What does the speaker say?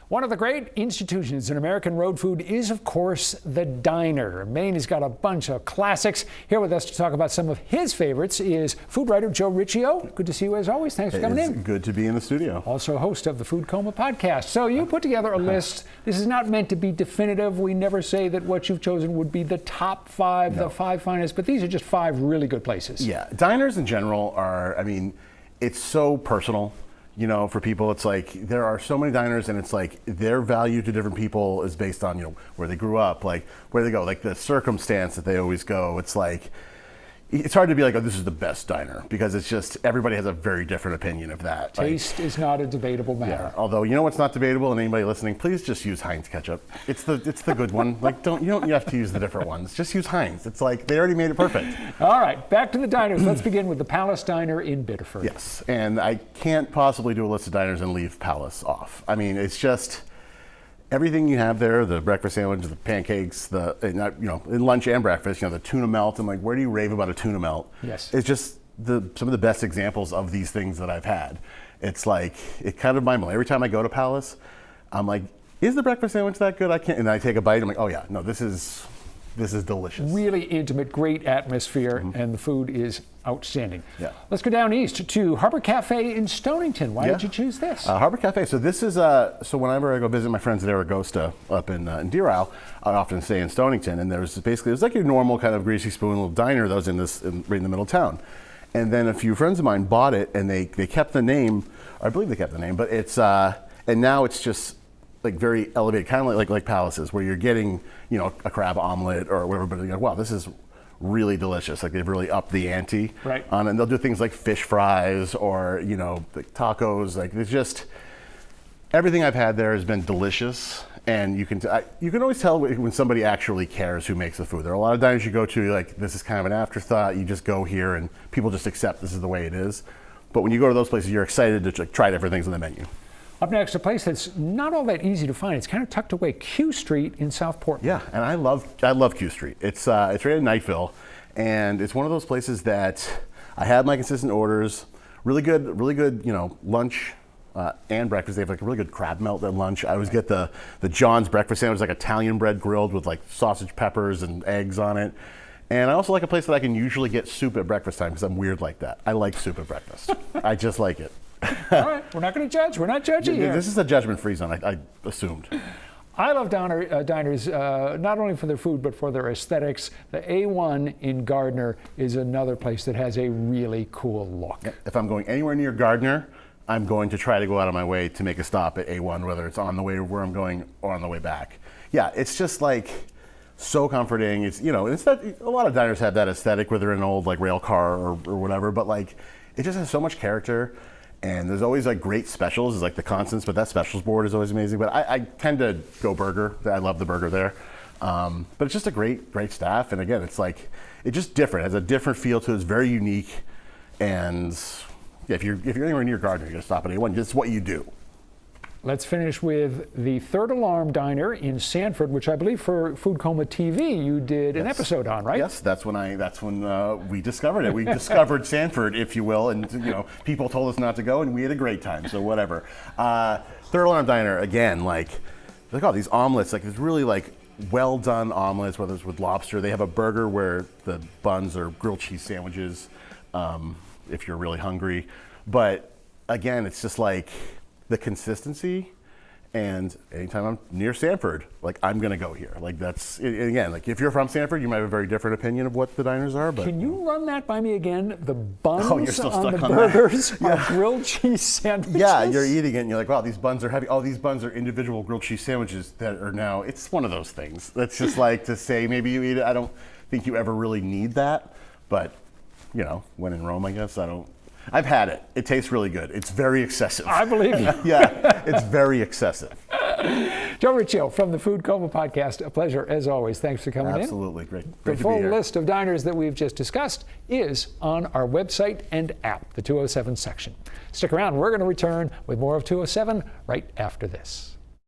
One of the great institutions in American road food is, of course, the diner. Maine has got a bunch of classics. Here with us to talk about some of his favorites is food writer Joe Ricchio. Good to see you as always. Thanks for coming in. Good to be in the studio. Also host of the Food Coma podcast. So you put together a list. This is not meant to be definitive. We never say that what you've chosen would be the top five, the five finest, but these are just five really good places. Yeah, diners in general are, it's so personal. You know, for people, it's like there are so many diners, and it's like their value to different people is based on, where they grew up, like where they go, like the circumstance that they always go. It's like, it's hard to be like, oh, this is the best diner, because it's just, everybody has a very different opinion of that. Taste is not a debatable matter. Yeah, although, you know what's not debatable, and anybody listening, please just use Heinz ketchup. It's the good one. Like, you don't have to use the different ones. Just use Heinz. It's like, they already made it perfect. All right, back to the diners. Let's begin with the Palace Diner in Biddeford. Yes, and I can't possibly do a list of diners and leave Palace off. I mean, it's just, everything you have there, the breakfast sandwich, the pancakes, in lunch and breakfast, the tuna melt. I'm like, where do you rave about a tuna melt? Yes. It's just some of the best examples of these things that I've had. It's like, it kind of mind blowing. Every time I go to Palace, I'm like, is the breakfast sandwich that good? And I take a bite, I'm like, oh yeah, no, this is delicious. Really intimate, great atmosphere, and the food is outstanding. Yeah. Let's go down east to Harbor Cafe in Stonington. Why did you choose this? Harbor Cafe. So this is so whenever I go visit my friends at Aragosta up in Deer Isle, I often stay in Stonington, and there's like your normal kind of greasy spoon little diner that was right in the middle of town. And then a few friends of mine bought it, and they kept the name. I believe they kept the name, but it's and now it's just like very elevated, kind of like Palace's, where you're getting a crab omelet or whatever. But you're like, wow, this is really delicious. Like, they've really upped the ante on, and they'll do things like fish fries or like tacos. Like, it's just, everything I've had there has been delicious, and you can always tell when somebody actually cares who makes the food. There are a lot of diners you go to, like, this is kind of an afterthought. You just go here and people just accept this is the way it is. But when you go to those places, you're excited to try different things on the menu. Up next, a place that's not all that easy to find. It's kind of tucked away, Q Street in South Portland. Yeah, and I love Q Street. It's right in Knightville, and it's one of those places that I have my consistent orders. Really good, lunch and breakfast. They have like a really good crab melt at lunch. I always get the John's breakfast sandwich, like Italian bread grilled with like sausage, peppers, and eggs on it. And I also like a place that I can usually get soup at breakfast time, because I'm weird like that. I like soup at breakfast. I just like it. All right, we're not going to judge. We're not judging here. This is a judgment-free zone, I assumed. I love diners not only for their food, but for their aesthetics. The A1 in Gardner is another place that has a really cool look. If I'm going anywhere near Gardner, I'm going to try to go out of my way to make a stop at A1, whether it's on the way to where I'm going or on the way back. Yeah, it's just like so comforting. It's it's that a lot of diners have that aesthetic where they're in an old like rail car or whatever, but like it just has so much character. And there's always like great specials, is like the constants, but that specials board is always amazing. But I tend to go burger. I love the burger there. But it's just a great staff. And again, it's like, it's just different. It has a different feel to it. It's very unique. And yeah, if you're anywhere near Gardner, you're gonna stop at A1. It's what you do. Let's finish with the Third Alarm Diner in Sanford, which I believe for Food Coma TV you did an episode on, right? Yes, that's when we discovered it. We discovered Sanford, if you will, and people told us not to go, and we had a great time. So whatever. Third Alarm Diner again, like oh, these omelets, like it's really like well done omelets, whether it's with lobster. They have a burger where the buns are grilled cheese sandwiches, if you're really hungry. But again, it's just like the consistency, and anytime I'm near Sanford, like I'm gonna go here. Like that's, again, like if you're from Sanford, you might have a very different opinion of what the diners are. But can you run that by me again? The buns you're still on stuck the on burgers that. are grilled cheese sandwiches? Yeah, you're eating it and you're like, wow, these buns are heavy. Oh, these buns are individual grilled cheese sandwiches that are now, it's one of those things. That's just like to say, maybe you eat it. I don't think you ever really need that, but when in Rome, I guess, I've had it. It tastes really good. It's very excessive. I believe you. Yeah, it's very excessive. Joe Ricchio from the Food Coma podcast. A pleasure as always. Thanks for coming in. Absolutely. Great The to be here. full list of diners that we've just discussed is on our website and app, the 207 section. Stick around. We're going to return with more of 207 right after this.